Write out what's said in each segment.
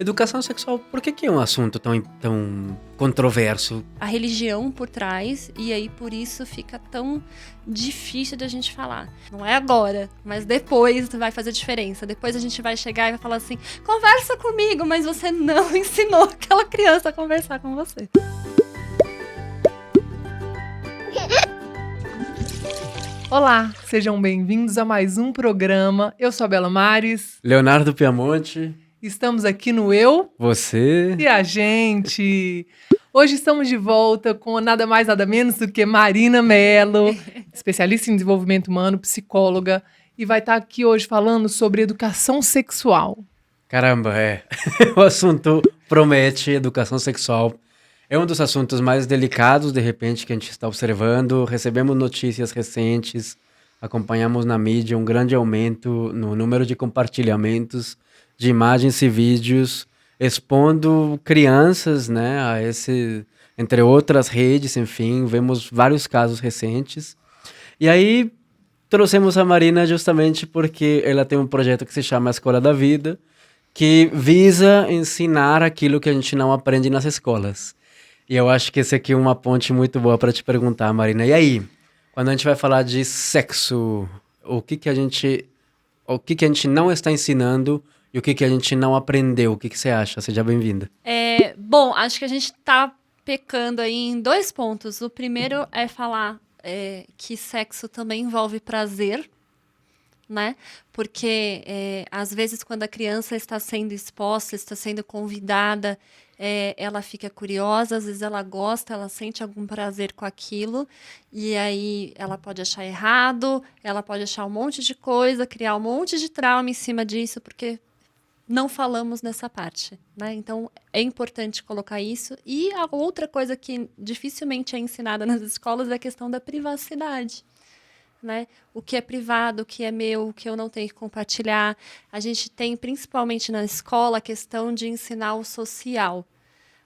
Educação sexual, por que é um assunto tão controverso? A religião por trás, e aí por isso fica tão difícil da gente falar. Não é agora, mas depois vai fazer diferença. Depois a gente vai chegar e vai falar assim: conversa comigo, mas você não ensinou aquela criança a conversar com você. Olá, sejam bem-vindos a mais um programa. Eu sou a Bela Mares. Leonardo Piamonte. Estamos aqui no Eu Você. e a gente. Hoje estamos de volta com nada mais, nada menos do que Marina Mello, especialista em desenvolvimento humano, psicóloga, e vai estar aqui hoje falando sobre educação sexual. Caramba, o assunto promete. Educação sexual é um dos assuntos mais delicados, de repente, que a gente está observando. Recebemos notícias recentes, acompanhamos na mídia um grande aumento no número de compartilhamentos de imagens e vídeos expondo crianças, né, a esse, entre outras redes, enfim, vemos vários casos recentes. E aí trouxemos a Marina justamente porque ela tem um projeto que se chama Escola da Vida, que visa ensinar aquilo que a gente não aprende nas escolas. E eu acho que esse aqui é uma ponte muito boa para te perguntar, Marina. E aí, quando a gente vai falar de sexo, o que a gente não está ensinando e o que a gente não aprendeu? O que você acha? Seja bem-vinda. Bom, acho que a gente tá pecando aí em dois pontos. O primeiro é falar que sexo também envolve prazer, né? Porque às vezes quando a criança está sendo exposta, está sendo convidada, ela fica curiosa, às vezes ela gosta, ela sente algum prazer com aquilo, e aí ela pode achar errado, ela pode achar um monte de coisa, criar um monte de trauma em cima disso, porque não falamos nessa parte, né? Então, é importante colocar isso. E a outra coisa que dificilmente é ensinada nas escolas é a questão da privacidade, né? O que é privado, o que é meu, o que eu não tenho que compartilhar. A gente tem, principalmente na escola, a questão de ensinar o social.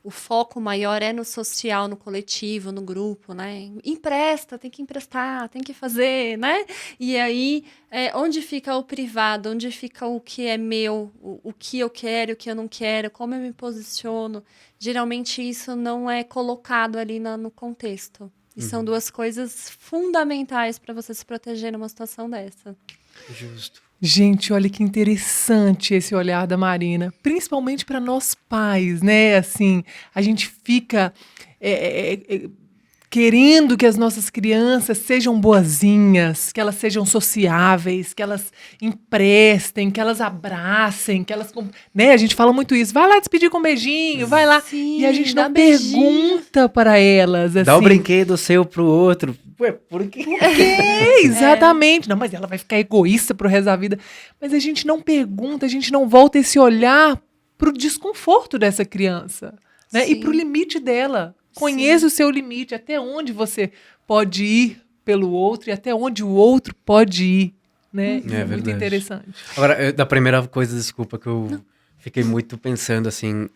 O foco maior é no social, no coletivo, no grupo, né? Empresta, tem que emprestar, tem que fazer, né? E aí, onde fica o privado? Onde fica o que é meu? O que eu quero, o que eu não quero? Como eu me posiciono? Geralmente isso não é colocado ali no contexto. E são duas coisas fundamentais para você se proteger numa situação dessa. Justo. Gente, olha que interessante esse olhar da Marina, principalmente para nós pais, né? Assim, a gente fica querendo que as nossas crianças sejam boazinhas, que elas sejam sociáveis, que elas emprestem, que elas abracem, que elas, né? A gente fala muito isso. Vai lá despedir com um beijinho, vai lá. Sim, e a gente dá não beijinho. pergunta para elas assim. Dá o brinquedo seu pro outro. Ué, por quê? Exatamente. Não, mas ela vai ficar egoísta pro resto da vida. Mas a gente não pergunta, a gente não volta esse olhar pro desconforto dessa criança, né? E Sim. pro limite dela. Conheça o seu limite, até onde você pode ir pelo outro e até onde o outro pode ir, né? Isso é muito verdade. interessante. Agora, da primeira coisa, desculpa, que eu fiquei muito pensando, assim,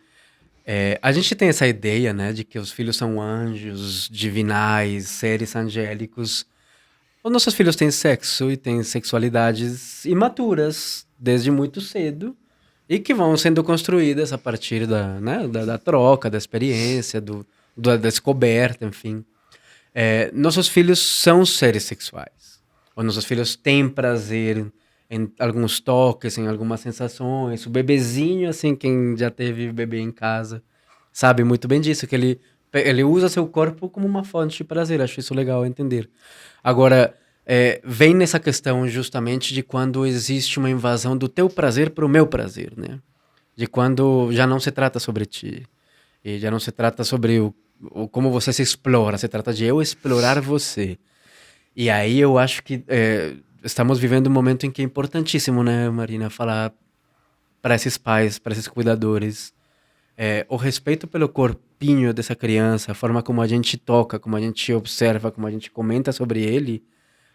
a gente tem essa ideia, né, de que os filhos são anjos, divinais, seres angélicos. Os nossos filhos têm sexo e têm sexualidades imaturas desde muito cedo e que vão sendo construídas a partir da troca, da experiência, da descoberta, enfim. Nossos filhos são seres sexuais. Os nossos filhos têm prazer em alguns toques, em algumas sensações. O bebezinho, assim, quem já teve bebê em casa, sabe muito bem disso, que ele usa seu corpo como uma fonte de prazer. Acho isso legal entender. Agora, vem nessa questão justamente de quando existe uma invasão do teu prazer para o meu prazer, né? De quando já não se trata sobre ti. E já não se trata sobre como você se explora, se trata de eu explorar você. E aí eu acho que estamos vivendo um momento em que é importantíssimo, né, Marina, falar para esses pais, para esses cuidadores, o respeito pelo corpinho dessa criança, a forma como a gente toca, como a gente observa, como a gente comenta sobre ele.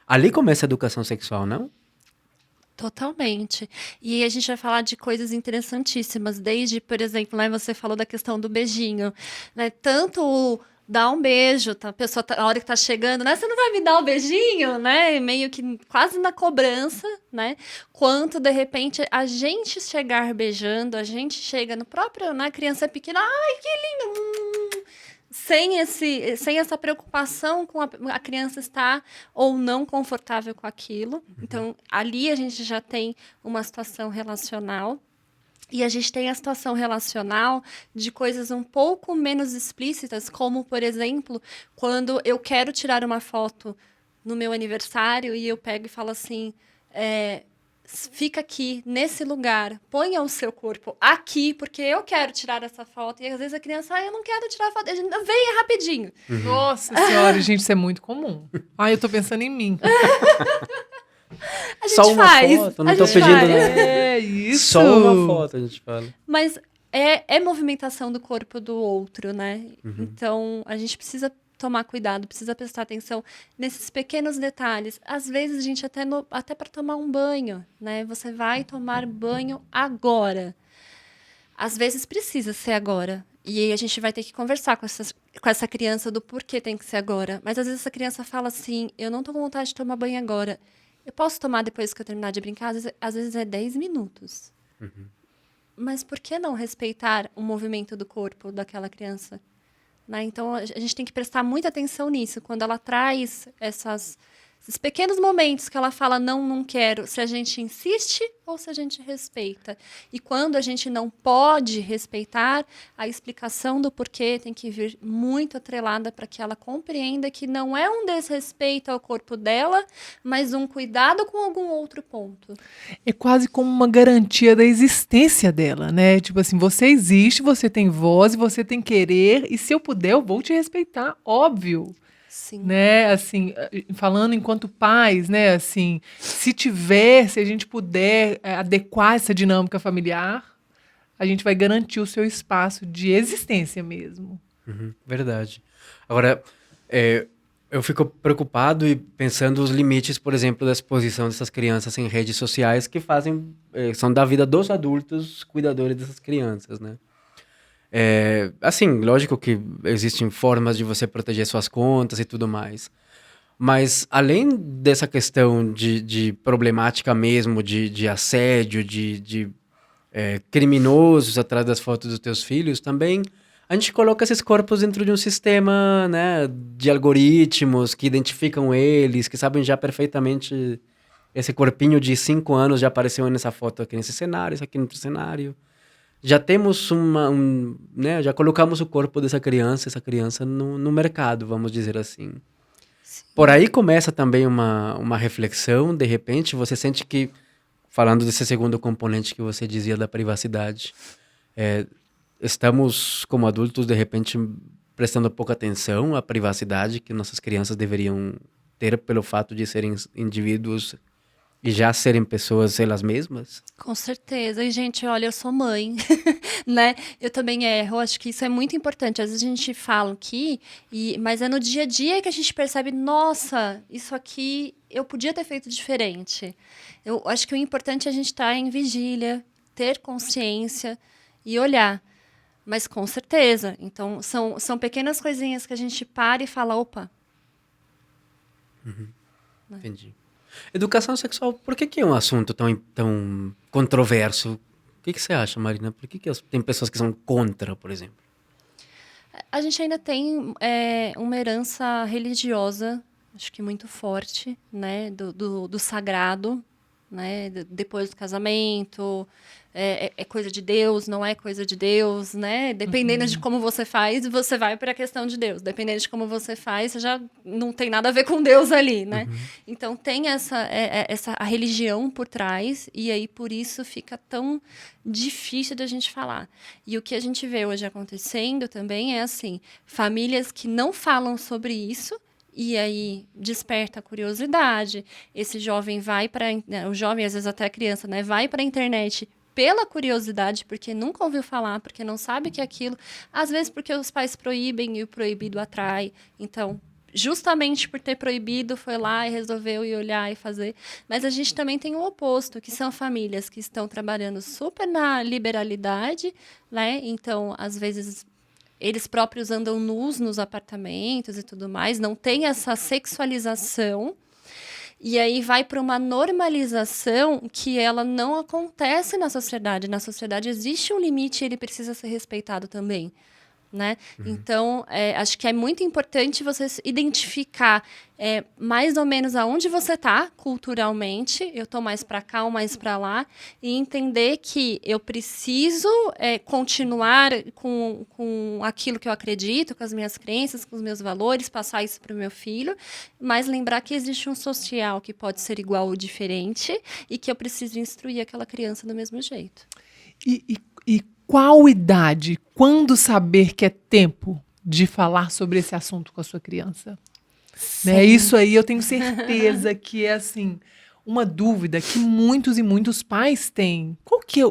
Ali começa a educação sexual, não? Totalmente. E a gente vai falar de coisas interessantíssimas, desde, por exemplo, né, você falou da questão do beijinho, né? Tanto dá um beijo, tá? A pessoa, a hora que tá chegando, né? Você não vai me dar um beijinho, né? Meio que quase na cobrança, né? Quanto, de repente, a gente chegar beijando, a gente chega no próprio, né? Criança pequena, ai, que lindo! Sem essa preocupação com a criança estar ou não confortável com aquilo. Então, ali a gente já tem uma situação relacional. E a gente tem a situação relacional de coisas um pouco menos explícitas, como, por exemplo, quando eu quero tirar uma foto no meu aniversário e eu pego e falo assim, fica aqui, nesse lugar, ponha o seu corpo aqui, porque eu quero tirar essa foto. E às vezes a criança, eu não quero tirar a foto, venha rapidinho. Nossa senhora, gente, isso é muito comum. Ai, eu tô pensando em mim. A gente Só uma faz. foto, não a tô gente pedindo faz. nada. É isso. Só uma foto, a gente fala. Mas é movimentação do corpo do outro, né? Então, a gente precisa tomar cuidado, precisa prestar atenção nesses pequenos detalhes. Às vezes, a gente até para tomar um banho, né? Você vai tomar banho agora. Às vezes, precisa ser agora. E aí, a gente vai ter que conversar com essa criança do porquê tem que ser agora. Mas, às vezes, essa criança fala assim, eu não tô com vontade de tomar banho agora. Eu posso tomar depois que eu terminar de brincar? Às vezes é 10 minutos. Mas por que não respeitar o movimento do corpo daquela criança? Né? Então, a gente tem que prestar muita atenção nisso. Quando ela traz esses pequenos momentos que ela fala, não quero, se a gente insiste ou se a gente respeita. E quando a gente não pode respeitar, a explicação do porquê tem que vir muito atrelada para que ela compreenda que não é um desrespeito ao corpo dela, mas um cuidado com algum outro ponto. É quase como uma garantia da existência dela, né? Tipo assim, você existe, você tem voz, você tem querer, e se eu puder, eu vou te respeitar, óbvio. Sim. Né, assim, falando enquanto pais, né, assim, se a gente puder adequar essa dinâmica familiar, a gente vai garantir o seu espaço de existência mesmo. Verdade. Agora, eu fico preocupado e pensando os limites, por exemplo, da exposição dessas crianças em redes sociais que são da vida dos adultos cuidadores dessas crianças, né? Assim, lógico que existem formas de você proteger suas contas e tudo mais. Mas, além dessa questão de problemática mesmo, de assédio, de criminosos atrás das fotos dos teus filhos, também a gente coloca esses corpos dentro de um sistema, né, de algoritmos que identificam eles, que sabem já perfeitamente esse corpinho de 5 anos já apareceu nessa foto aqui nesse cenário, isso aqui no outro cenário. Já temos né, já colocamos o corpo essa criança no mercado, vamos dizer assim. Sim. Por aí começa também uma reflexão, de repente você sente que, falando desse segundo componente que você dizia da privacidade, estamos como adultos, de repente, prestando pouca atenção à privacidade que nossas crianças deveriam ter pelo fato de serem indivíduos e já serem pessoas elas mesmas? Com certeza. E, gente, olha, eu sou mãe, né? Eu também erro. Acho que isso é muito importante. Às vezes a gente fala aqui, mas é no dia a dia que a gente percebe, nossa, isso aqui eu podia ter feito diferente. Eu acho que o importante é a gente estar em vigília, ter consciência e olhar. Mas com certeza. Então, são pequenas coisinhas que a gente para e fala, opa. Entendi. Educação sexual, por que é um assunto tão controverso? O que você acha, Marina? Por que tem pessoas que são contra, por exemplo? A gente ainda tem uma herança religiosa, acho que muito forte, né? Do sagrado, né? Depois do casamento, é coisa de Deus, não é coisa de Deus, né? Dependendo de como você faz, você vai para a questão de Deus. Dependendo de como você faz, você já não tem nada a ver com Deus ali, né? Então, tem a religião por trás, e aí, por isso, fica tão difícil da gente falar. E o que a gente vê hoje acontecendo também é, assim, famílias que não falam sobre isso, e aí desperta a curiosidade. Esse jovem o jovem, às vezes até a criança, né, vai para a internet pela curiosidade, porque nunca ouviu falar, porque não sabe que é aquilo. Às vezes porque os pais proíbem e o proibido atrai. Então, justamente por ter proibido, foi lá e resolveu ir olhar e fazer. Mas a gente também tem o oposto, que são famílias que estão trabalhando super na liberalidade, né? Então, às vezes eles próprios andam nus nos apartamentos e tudo mais, não tem essa sexualização. E aí vai para uma normalização que ela não acontece na sociedade. Na sociedade existe um limite e ele precisa ser respeitado também, né? Então, acho que é muito importante você identificar mais ou menos aonde você está culturalmente. Eu estou mais para cá ou mais para lá. E entender que eu preciso continuar com aquilo que eu acredito, com as minhas crenças, com os meus valores, passar isso para o meu filho. Mas lembrar que existe um social que pode ser igual ou diferente e que eu preciso instruir aquela criança do mesmo jeito. E qual idade, quando saber que é tempo de falar sobre esse assunto com a sua criança? Né? Isso aí eu tenho certeza que é assim, uma dúvida que muitos e muitos pais têm. Qual que é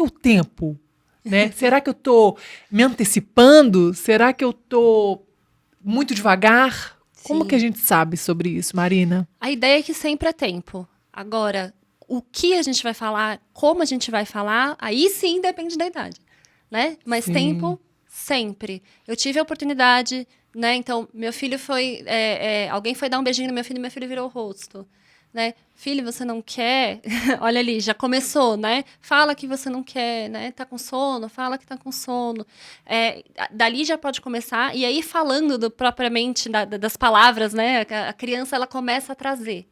o tempo? Né? Será que eu estou me antecipando? Será que eu estou muito devagar? Como que a gente sabe sobre isso, Marina? A ideia é que sempre é tempo. Agora, o que a gente vai falar, como a gente vai falar, aí sim depende da idade, né? Mas Sim. tempo, sempre. Eu tive a oportunidade, né? Então, meu filho foi... alguém foi dar um beijinho no meu filho virou o rosto, né? Filho, você não quer? Olha ali, já começou, né? Fala que você não quer, né? Tá com sono? Fala que tá com sono. Dali já pode começar. E aí, falando propriamente das palavras, né? A criança, ela começa a trazer.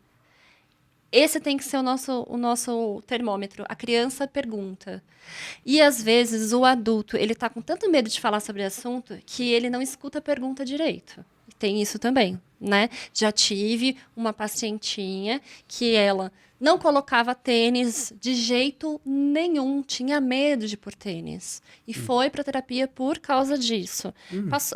Esse tem que ser o nosso termômetro. A criança pergunta. E, às vezes, o adulto, ele tá com tanto medo de falar sobre o assunto que ele não escuta a pergunta direito. Tem isso também, né? Já tive uma pacientinha que ela não colocava tênis de jeito nenhum, tinha medo de pôr tênis. E foi para terapia por causa disso.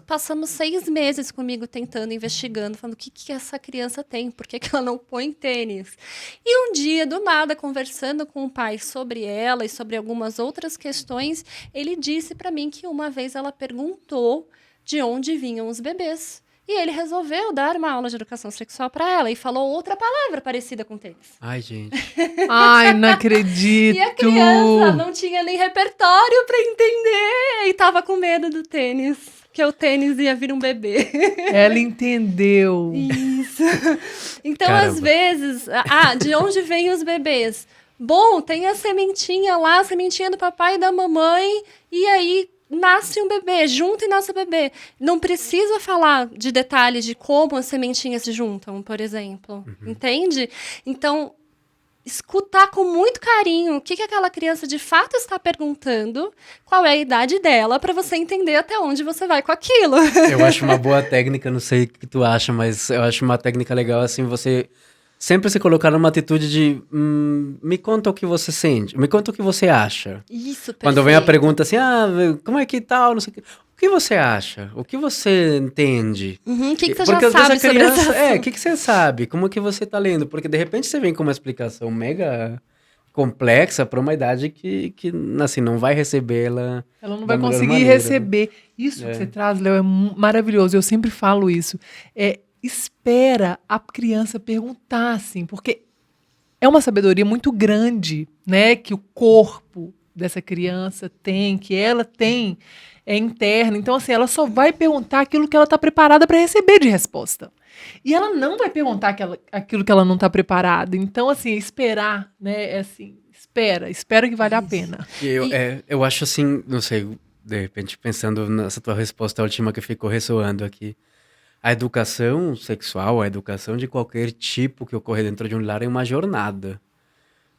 Passamos 6 meses comigo tentando, investigando, falando o que essa criança tem, por que ela não põe tênis. E um dia, do nada, conversando com o pai sobre ela e sobre algumas outras questões, ele disse para mim que uma vez ela perguntou de onde vinham os bebês. E ele resolveu dar uma aula de educação sexual para ela e falou outra palavra parecida com tênis. Ai, gente. Ai, não acredito. E a criança não tinha nem repertório para entender e tava com medo do tênis, que o tênis ia vir um bebê. Ela entendeu. Isso. Então, Caramba. às vezes, de onde vêm os bebês? Bom, tem a sementinha lá, a sementinha do papai e da mamãe, e aí nasce um bebê, junto e nasce o bebê. Não precisa falar de detalhes de como as sementinhas se juntam, por exemplo. Entende? Então, escutar com muito carinho o que aquela criança de fato está perguntando, qual é a idade dela, para você entender até onde você vai com aquilo. Eu acho uma boa técnica, não sei o que tu acha, mas eu acho uma técnica legal, assim, você sempre se colocar numa atitude de me conta o que você sente, me conta o que você acha. Isso, perfeito. Quando vem a pergunta assim, como é que tal, não sei o que. O que você acha? O que você entende? O que você Porque já às vezes sabe a sobre criança, essa o que você sabe? Como que você tá lendo? Porque de repente você vem com uma explicação mega complexa para uma idade que assim, não vai recebê-la. Ela não da vai melhor conseguir maneira, receber. Isso que você traz, Léo, é maravilhoso. Eu sempre falo isso. Espera a criança perguntar, assim, porque é uma sabedoria muito grande, né? Que o corpo dessa criança tem, que ela tem, é interna. Então, assim, ela só vai perguntar aquilo que ela está preparada para receber de resposta. E ela não vai perguntar aquilo que ela não está preparada. Então, assim, esperar, né? É assim, espera que vale a pena. Eu acho assim, não sei, de repente pensando nessa tua resposta última que ficou ressoando aqui. A educação sexual, a educação de qualquer tipo que ocorre dentro de um lar é uma jornada.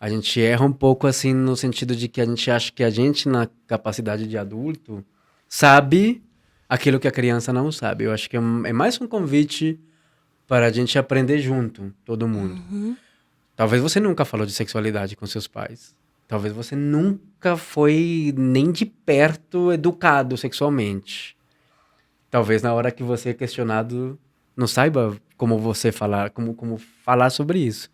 A gente erra um pouco assim no sentido de que a gente acha que a gente, na capacidade de adulto, sabe aquilo que a criança não sabe. Eu acho que é mais um convite para a gente aprender junto, todo mundo. Talvez você nunca falou de sexualidade com seus pais. Talvez você nunca foi nem de perto educado sexualmente. Talvez na hora que você é questionado, não saiba como você falar, como falar sobre isso.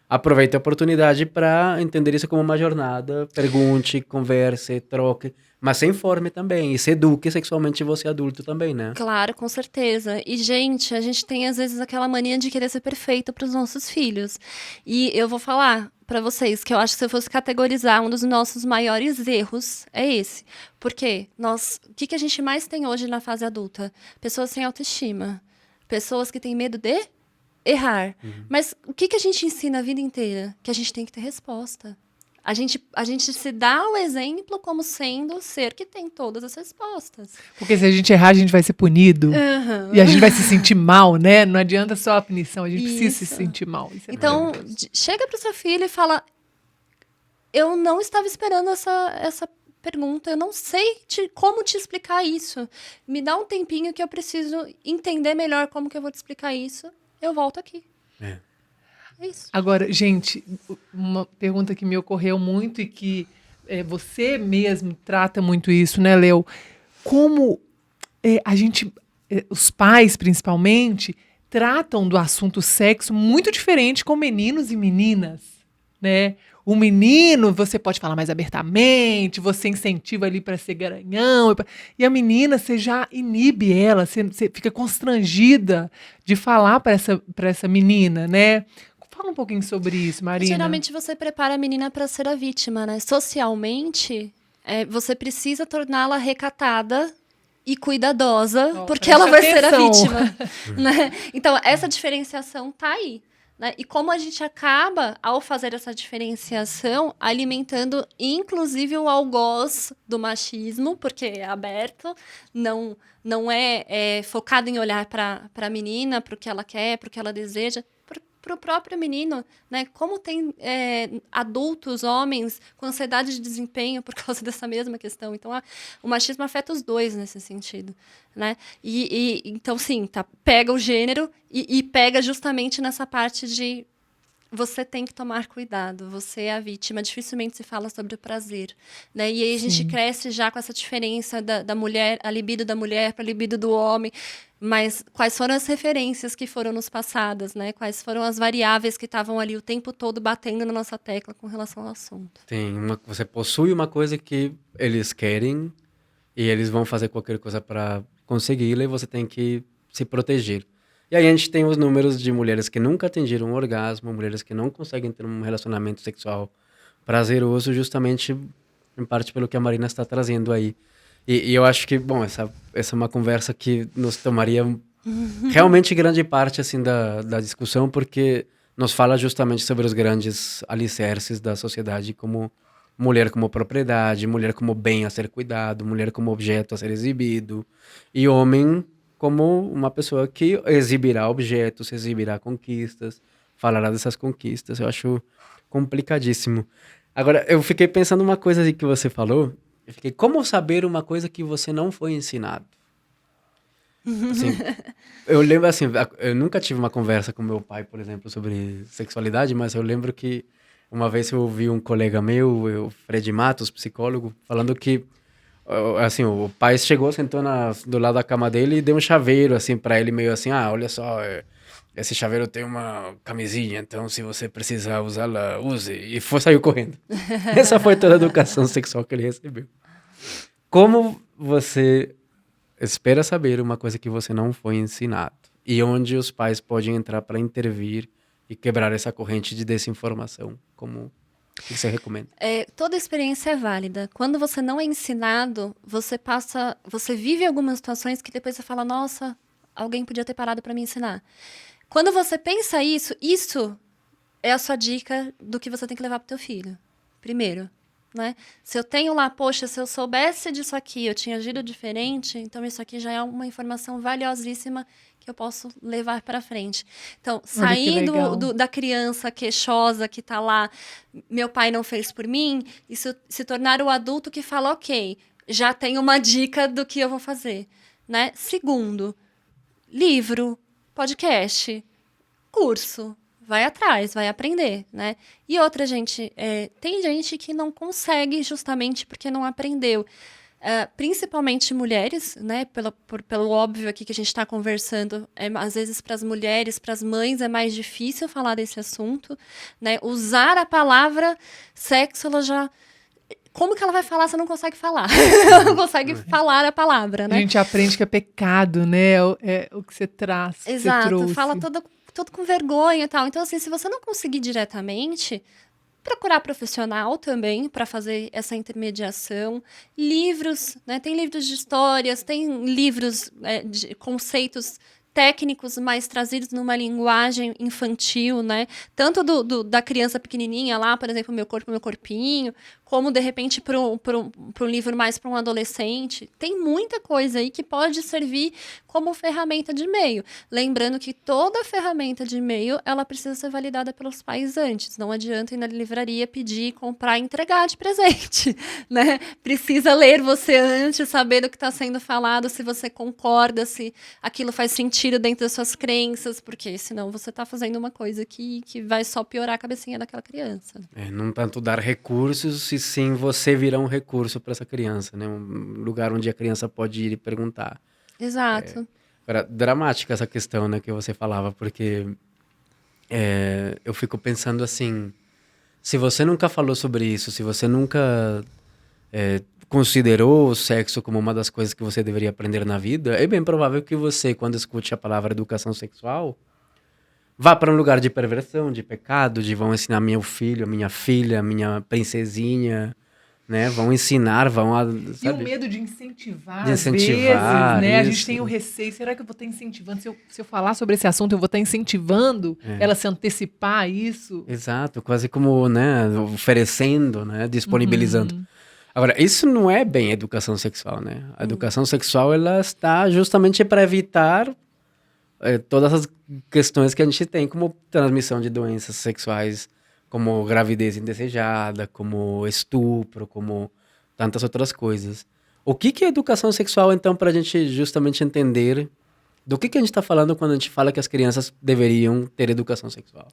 Aproveite a oportunidade para entender isso como uma jornada. Pergunte, converse, troque, mas se informe também. E se eduque sexualmente você adulto também, né? Claro, com certeza. E, gente, a gente tem às vezes aquela mania de querer ser perfeito para os nossos filhos. E eu vou falar, pra vocês, que eu acho que se eu fosse categorizar, um dos nossos maiores erros é esse. Porque o que a gente mais tem hoje na fase adulta? Pessoas sem autoestima. Pessoas que têm medo de errar. Mas o que a gente ensina a vida inteira? Que a gente tem que ter resposta. A gente se dá o exemplo como sendo o ser que tem todas as respostas. Porque se a gente errar, a gente vai ser punido. Uhum. E a gente vai se sentir mal, né? Não adianta só a punição, a gente precisa se Isso. sentir mal. Isso é Então, maravilhoso. chega pro seu filho e fala: eu não estava esperando essa pergunta, eu não sei como te explicar isso. Me dá um tempinho que eu preciso entender melhor como que eu vou te explicar isso. Eu volto aqui. É. É isso. Agora, gente, uma pergunta que me ocorreu muito e que você mesmo trata muito isso, né, Leo? Como a gente, os pais principalmente, tratam do assunto sexo muito diferente com meninos e meninas, né? O menino, você pode falar mais abertamente, você incentiva ali para ser garanhão. E a menina, você já inibe ela, você fica constrangida de falar para essa menina, né? Fala um pouquinho sobre isso, Marina. Geralmente você prepara a menina para ser a vítima, né? Socialmente, você precisa torná-la recatada e cuidadosa, porque ela vai ser a vítima. Né? Então, essa diferenciação tá aí. Né? E como a gente acaba, ao fazer essa diferenciação, alimentando inclusive o algoz do machismo, porque é aberto, não é focado em olhar para a menina, para o que ela quer, para o que ela deseja, para o próprio menino, né? Como tem adultos, homens, com ansiedade de desempenho por causa dessa mesma questão. Então, o machismo afeta os dois nesse sentido, né? Então, sim, pega o gênero e pega justamente nessa parte de você tem que tomar cuidado, você é a vítima. Dificilmente se fala sobre o prazer, né? E aí a gente cresce já com essa diferença da mulher, a libido da mulher para a libido do homem. Mas quais foram as referências que foram nos passadas, né? Quais foram as variáveis que estavam ali o tempo todo batendo na nossa tecla com relação ao assunto? Você possui uma coisa que eles querem e eles vão fazer qualquer coisa para consegui-la e você tem que se proteger. E aí a gente tem os números de mulheres que nunca atingiram um orgasmo, mulheres que não conseguem ter um relacionamento sexual prazeroso, justamente em parte pelo que a Marina está trazendo aí. E eu acho que, bom, essa é uma conversa que nos tomaria realmente grande parte assim da discussão, porque nos fala justamente sobre os grandes alicerces da sociedade, como mulher como propriedade, mulher como bem a ser cuidado, mulher como objeto a ser exibido, e homem como uma pessoa que exibirá objetos, exibirá conquistas, falará dessas conquistas. Eu acho complicadíssimo. Agora, eu fiquei pensando uma coisa aí que você falou. Eu fiquei, como saber uma coisa que você não foi ensinado? Assim, eu lembro assim, eu nunca tive uma conversa com meu pai, por exemplo, sobre sexualidade, mas eu lembro que uma vez eu ouvi um colega meu, o Fred Matos, psicólogo, falando que assim, o pai chegou, sentou do lado da cama dele e deu um chaveiro assim para ele, meio assim, olha só, esse chaveiro tem uma camisinha, então se você precisar usá-la, use. E saiu correndo. Essa foi toda a educação sexual que ele recebeu. Como você espera saber uma coisa que você não foi ensinado? E onde os pais podem entrar para intervir e quebrar essa corrente de desinformação? O que você recomenda? Toda experiência é válida. Quando você não é ensinado, você vive algumas situações que depois você fala, nossa, alguém podia ter parado para me ensinar. Quando você pensa isso é a sua dica do que você tem que levar pro teu filho. Primeiro, né? Se eu tenho lá, poxa, se eu soubesse disso aqui, eu tinha agido diferente, então isso aqui já é uma informação valiosíssima que eu posso levar para frente. Então, sair da criança queixosa que tá lá, meu pai não fez por mim, isso se tornar o adulto que fala, ok, já tenho uma dica do que eu vou fazer, né? Segundo, livro, podcast, curso, vai atrás, vai aprender, né? E outra, gente, tem gente que não consegue justamente porque não aprendeu. Principalmente mulheres, né? Pelo óbvio aqui que a gente está conversando, às vezes para as mulheres, para as mães é mais difícil falar desse assunto, né? Usar a palavra sexo, ela já... Como que ela vai falar se não consegue falar? Ela não consegue falar a palavra, né? A gente aprende que é pecado, né? É o que você traz. Exato, você trouxe. fala todo com vergonha e tal. Então, assim, se você não conseguir diretamente, Procurar profissional também para fazer essa intermediação. Livros, né? Tem livros de histórias, tem livros de conceitos técnicos, mas trazidos numa linguagem infantil, né? Tanto da criança pequenininha lá, por exemplo, Meu Corpo, Meu Corpinho, como, de repente, para um livro mais para um adolescente. Tem muita coisa aí que pode servir como ferramenta de e-mail. Lembrando que toda ferramenta de e-mail, ela precisa ser validada pelos pais antes. Não adianta ir na livraria, pedir, comprar e entregar de presente, né? Precisa ler você antes, saber do que está sendo falado, se você concorda, se aquilo faz sentido dentro das suas crenças, porque senão você está fazendo uma coisa que vai só piorar a cabecinha daquela criança. Não tanto dar recursos, e sim você virar um recurso para essa criança, né? Um lugar onde a criança pode ir e perguntar. Exato. Agora, dramática essa questão, né, que você falava, porque eu fico pensando assim, se você nunca falou sobre isso, se você nunca considerou o sexo como uma das coisas que você deveria aprender na vida, é bem provável que você, quando escute a palavra educação sexual, vá para um lugar de perversão, de pecado, de vão ensinar meu filho, minha filha, minha princesinha, né? Vão ensinar, E o sabe? medo de incentivar, De às incentivar, vezes, né? A gente isso. tem o receio, será que eu vou estar incentivando? Se eu falar sobre esse assunto, eu vou estar incentivando ela a se antecipar a isso? Exato, quase como, né, oferecendo, né, disponibilizando. Agora, isso não é bem educação sexual, né? A educação sexual, ela está justamente para evitar todas as questões que a gente tem, como transmissão de doenças sexuais, como gravidez indesejada, como estupro, como tantas outras coisas. O que é educação sexual, então, para a gente justamente entender do que a gente está falando quando a gente fala que as crianças deveriam ter educação sexual?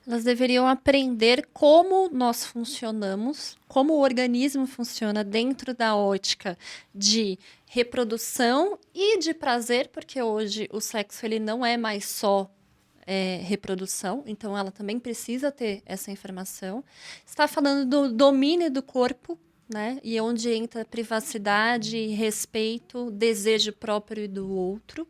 Elas deveriam aprender como nós funcionamos, como o organismo funciona dentro da ótica de reprodução e de prazer, porque hoje o sexo ele não é mais só reprodução, então ela também precisa ter essa informação. Está falando do domínio do corpo, né? E onde entra privacidade, respeito, desejo próprio e do outro.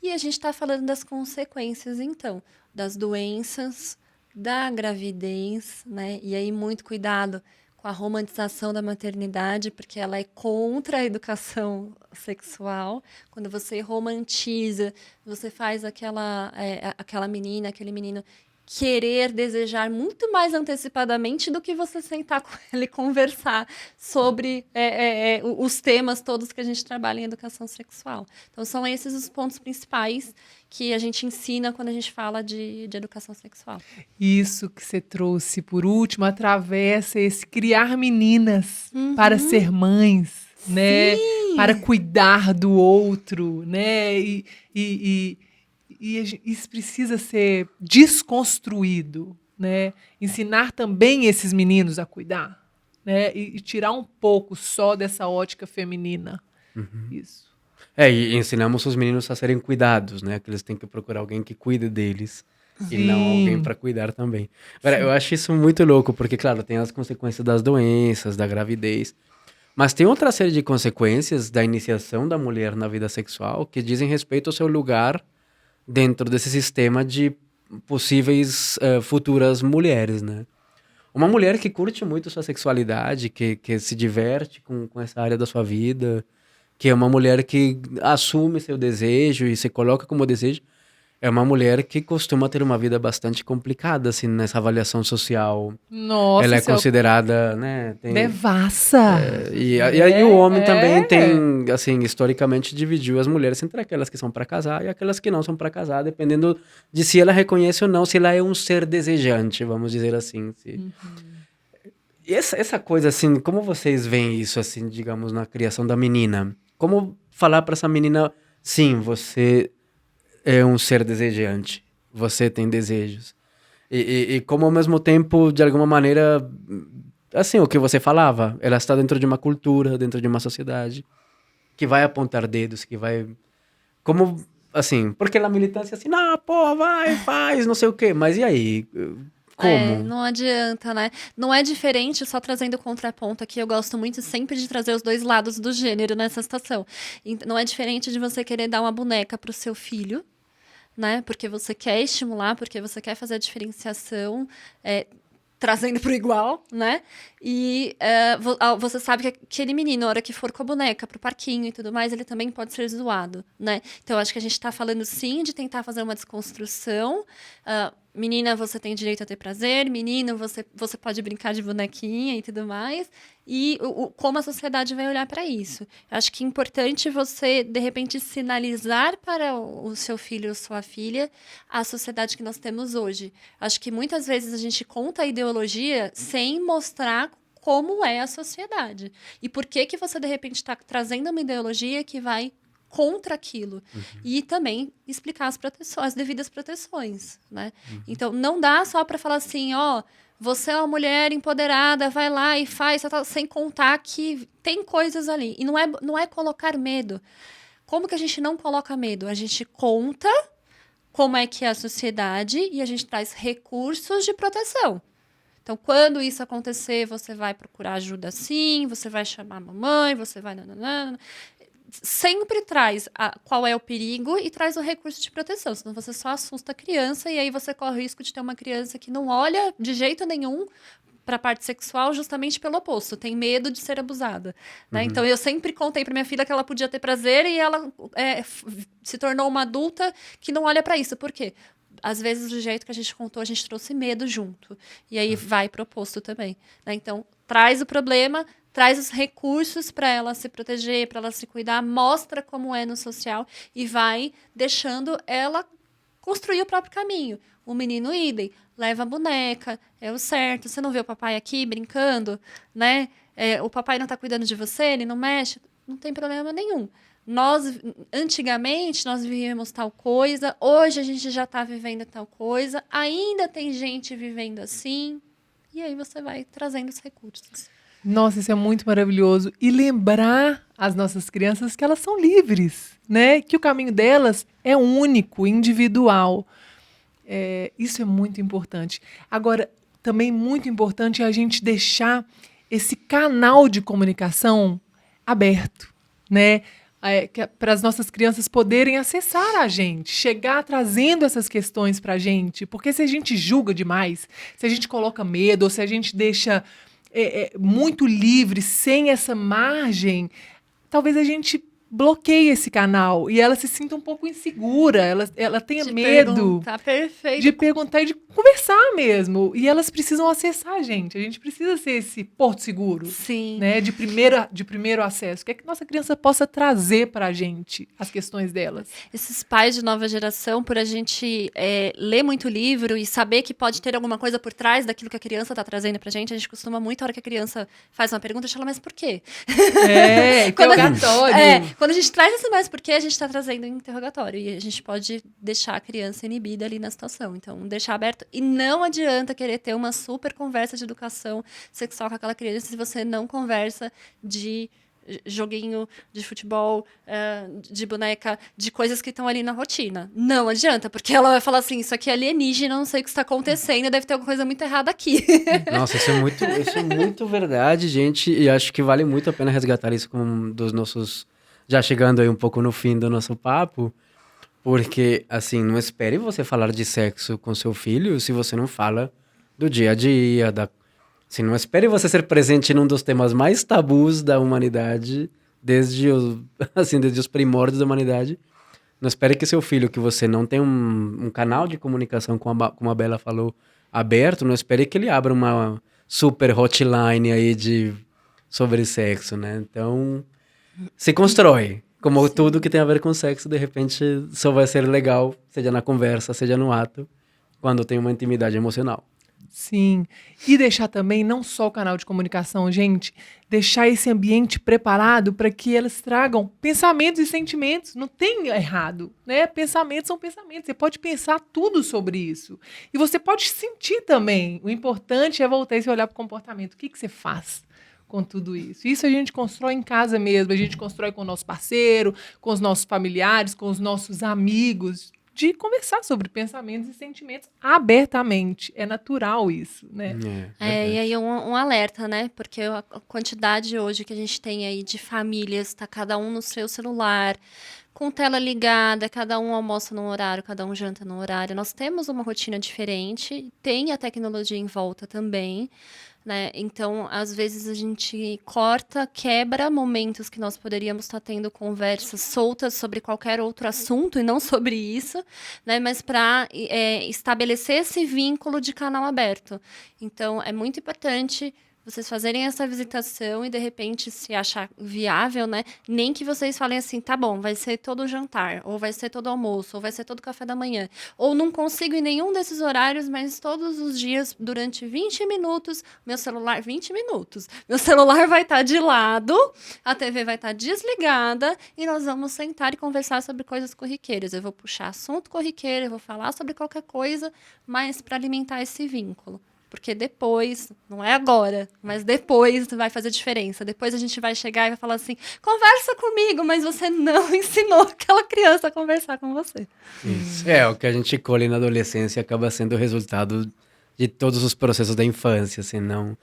E a gente está falando das consequências, então, das doenças, da gravidez, né? E aí, muito cuidado com a romantização da maternidade, porque ela é contra a educação sexual. Quando você romantiza, você faz aquela menina, aquele menino querer, desejar muito mais antecipadamente do que você sentar com ele e conversar sobre os temas todos que a gente trabalha em educação sexual. Então, são esses os pontos principais que a gente ensina quando a gente fala de educação sexual. Isso que você trouxe, por último, atravessa esse criar meninas para ser mães, né? Para cuidar do outro, né? E isso precisa ser desconstruído, né? Ensinar também esses meninos a cuidar, né? E tirar um pouco só dessa ótica feminina. Isso. E ensinamos os meninos a serem cuidados, né? Que eles têm que procurar alguém que cuide deles. E não alguém para cuidar também. Agora, eu acho isso muito louco, porque, claro, tem as consequências das doenças, da gravidez. Mas tem outra série de consequências da iniciação da mulher na vida sexual que dizem respeito ao seu lugar dentro desse sistema de possíveis futuras mulheres, né? Uma mulher que curte muito sua sexualidade, que se diverte com essa área da sua vida, que é uma mulher que assume seu desejo e se coloca como desejo, é uma mulher que costuma ter uma vida bastante complicada, assim, nessa avaliação social. Nossa, Ela é considerada, né? devassa. E aí o homem também tem, assim, historicamente dividiu as mulheres entre aquelas que são para casar e aquelas que não são para casar, dependendo de se ela reconhece ou não, se ela é um ser desejante, vamos dizer assim. E essa coisa, assim, como vocês veem isso, assim, digamos, na criação da menina? Como falar para essa menina, sim, você é um ser desejante, você tem desejos. E como ao mesmo tempo, de alguma maneira, assim, o que você falava, ela está dentro de uma cultura, dentro de uma sociedade, que vai apontar dedos, que vai... Como, assim, porque na militância, assim, não, pô, vai, faz, não sei o quê. Mas e aí? Como? Não adianta, né? Não é diferente, só trazendo o contraponto aqui, eu gosto muito sempre de trazer os dois lados do gênero nessa situação. Não é diferente de você querer dar uma boneca pro seu filho, né? Porque você quer estimular, porque você quer fazer a diferenciação. trazendo pro igual, né? E você sabe que aquele menino, na hora que for com a boneca pro parquinho e tudo mais, ele também pode ser zoado, né? Então, acho que a gente tá falando, sim, de tentar fazer uma desconstrução. Menina, você tem direito a ter prazer. Menino, você pode brincar de bonequinha e tudo mais. E como a sociedade vai olhar para isso. Acho que é importante você, de repente, sinalizar para o seu filho ou sua filha a sociedade que nós temos hoje. Acho que muitas vezes a gente conta a ideologia sem mostrar como é a sociedade. E por que você, de repente, está trazendo uma ideologia que vai contra aquilo. E também explicar as devidas proteções, né? Então, não dá só para falar assim, você é uma mulher empoderada, vai lá e faz, sem contar que tem coisas ali. E não é colocar medo. Como que a gente não coloca medo? A gente conta como é que é a sociedade e a gente traz recursos de proteção. Então, quando isso acontecer, você vai procurar ajuda sim, você vai chamar a mamãe, você vai... Sempre traz qual é o perigo e traz o recurso de proteção, senão você só assusta a criança e aí você corre o risco de ter uma criança que não olha de jeito nenhum para a parte sexual justamente pelo oposto, tem medo de ser abusada, né? Então eu sempre contei para minha filha que ela podia ter prazer e ela se tornou uma adulta que não olha para isso. Por quê? Às vezes, do jeito que a gente contou, a gente trouxe medo junto. E aí vai pro oposto também, né? Então, traz o problema, traz os recursos para ela se proteger, para ela se cuidar, mostra como é no social e vai deixando ela construir o próprio caminho. O menino idem, leva a boneca, é o certo. Você não vê o papai aqui brincando, né? O papai não tá cuidando de você, ele não mexe, não tem problema nenhum. Antigamente, nós vivíamos tal coisa, hoje a gente já está vivendo tal coisa, ainda tem gente vivendo assim, e aí você vai trazendo os recursos. Nossa, isso é muito maravilhoso. E lembrar as nossas crianças que elas são livres, né? Que o caminho delas é único, individual. Isso é muito importante. Agora, também muito importante é a gente deixar esse canal de comunicação aberto, né? Para as nossas crianças poderem acessar a gente, chegar trazendo essas questões para a gente. Porque se a gente julga demais, se a gente coloca medo, ou se a gente deixa muito livre, sem essa margem, talvez a gente bloqueie esse canal e ela se sinta um pouco insegura, ela tenha medo de perguntar e de conversar mesmo. E elas precisam acessar a gente precisa ser esse porto seguro. Sim. Né, de primeiro acesso. O que é que nossa criança possa trazer para a gente, as questões delas? Esses pais de nova geração, por a gente ler muito livro e saber que pode ter alguma coisa por trás daquilo que a criança está trazendo para a gente costuma muito, a hora que a criança faz uma pergunta, a gente fala, mas por quê? Interrogatório. Quando a gente traz esse mais por quê, a gente está trazendo um interrogatório. E a gente pode deixar a criança inibida ali na situação. Então, deixar aberto. E não adianta querer ter uma super conversa de educação sexual com aquela criança se você não conversa de joguinho de futebol, de boneca, de coisas que estão ali na rotina. Não adianta, porque ela vai falar assim, isso aqui é alienígena, não sei o que está acontecendo, deve ter alguma coisa muito errada aqui. Nossa, isso é muito verdade, gente, e acho que vale muito a pena resgatar isso com dos nossos... Já chegando aí um pouco no fim do nosso papo, porque, assim, não espere você falar de sexo com seu filho se você não fala do dia a dia, assim, não espere você ser presente num dos temas mais tabus da humanidade, desde os primórdios da humanidade. Não espere que seu filho, que você não tem um canal de comunicação, como a Bela falou, aberto, não espere que ele abra uma super hotline aí sobre sexo, né? Então... se constrói. Como Sim. Tudo que tem a ver com sexo, de repente, só vai ser legal, seja na conversa, seja no ato, quando tem uma intimidade emocional. Sim. E deixar também, não só o canal de comunicação, gente, deixar esse ambiente preparado para que elas tragam pensamentos e sentimentos. Não tem errado, né? Pensamentos são pensamentos. Você pode pensar tudo sobre isso. E você pode sentir também. O importante é voltar e olhar para o comportamento. O que você faz com tudo isso? Isso a gente constrói em casa mesmo, a gente constrói com o nosso parceiro, com os nossos familiares, com os nossos amigos, de conversar sobre pensamentos e sentimentos abertamente. É natural isso, né? E aí um alerta, né? Porque a quantidade hoje que a gente tem aí de famílias, tá cada um no seu celular, com tela ligada, cada um almoça num horário, cada um janta num horário. Nós temos uma rotina diferente, tem a tecnologia em volta também, né? Então, às vezes a gente corta, quebra momentos que nós poderíamos estar tendo conversas soltas sobre qualquer outro assunto e não sobre isso, né? Mas para estabelecer esse vínculo de canal aberto. Então, é muito importante vocês fazerem essa visitação e, de repente, se achar viável, né? Nem que vocês falem assim, tá bom, vai ser todo jantar, ou vai ser todo almoço, ou vai ser todo café da manhã. Ou não consigo em nenhum desses horários, mas todos os dias, durante 20 minutos, meu celular... 20 minutos. Meu celular vai estar de lado, a TV vai estar desligada, e nós vamos sentar e conversar sobre coisas corriqueiras. Eu vou puxar assunto corriqueiro, eu vou falar sobre qualquer coisa, mas para alimentar esse vínculo. Porque depois, não é agora, mas depois vai fazer diferença. Depois a gente vai chegar e vai falar assim, conversa comigo, mas você não ensinou aquela criança a conversar com você. Isso. O que a gente colhe na adolescência acaba sendo o resultado de todos os processos da infância, assim, não...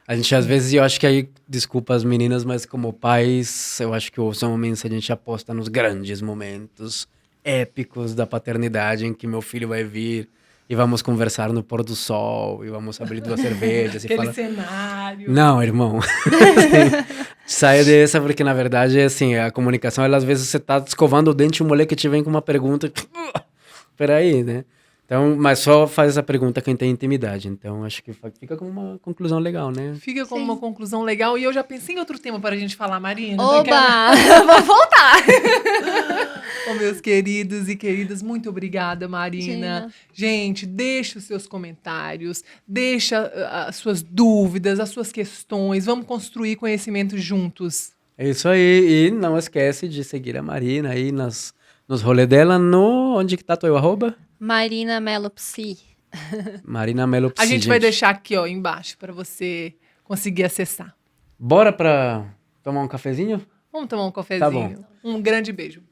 A gente, às vezes, eu acho que aí, desculpa as meninas, mas como pais, eu acho que são momentos que a gente aposta nos grandes momentos épicos da paternidade, em que meu filho vai vir e vamos conversar no pôr do sol, e vamos abrir 2 cervejas. Aquele cenário. Não, irmão. Saia dessa, porque na verdade, assim, a comunicação, ela, às vezes você tá escovando o dente e o moleque te vem com uma pergunta. Peraí, né? Então, mas só faz essa pergunta quem tem intimidade. Então, acho que fica com uma conclusão legal, né? Fica com uma conclusão legal. E eu já pensei em outro tema para a gente falar, Marina. Oba! Vou voltar! Ô, meus queridos e queridas, muito obrigada, Marina. Gina. Gente, deixa os seus comentários, deixa as suas dúvidas, as suas questões. Vamos construir conhecimento juntos. É isso aí. E não esquece de seguir a Marina aí nos rolês dela Onde que tá teu arroba? Marina Melo Psi. Marina Melo Psi, A gente vai deixar aqui, ó, embaixo, para você conseguir acessar. Bora pra tomar um cafezinho? Vamos tomar um cafezinho. Tá bom. Um grande beijo.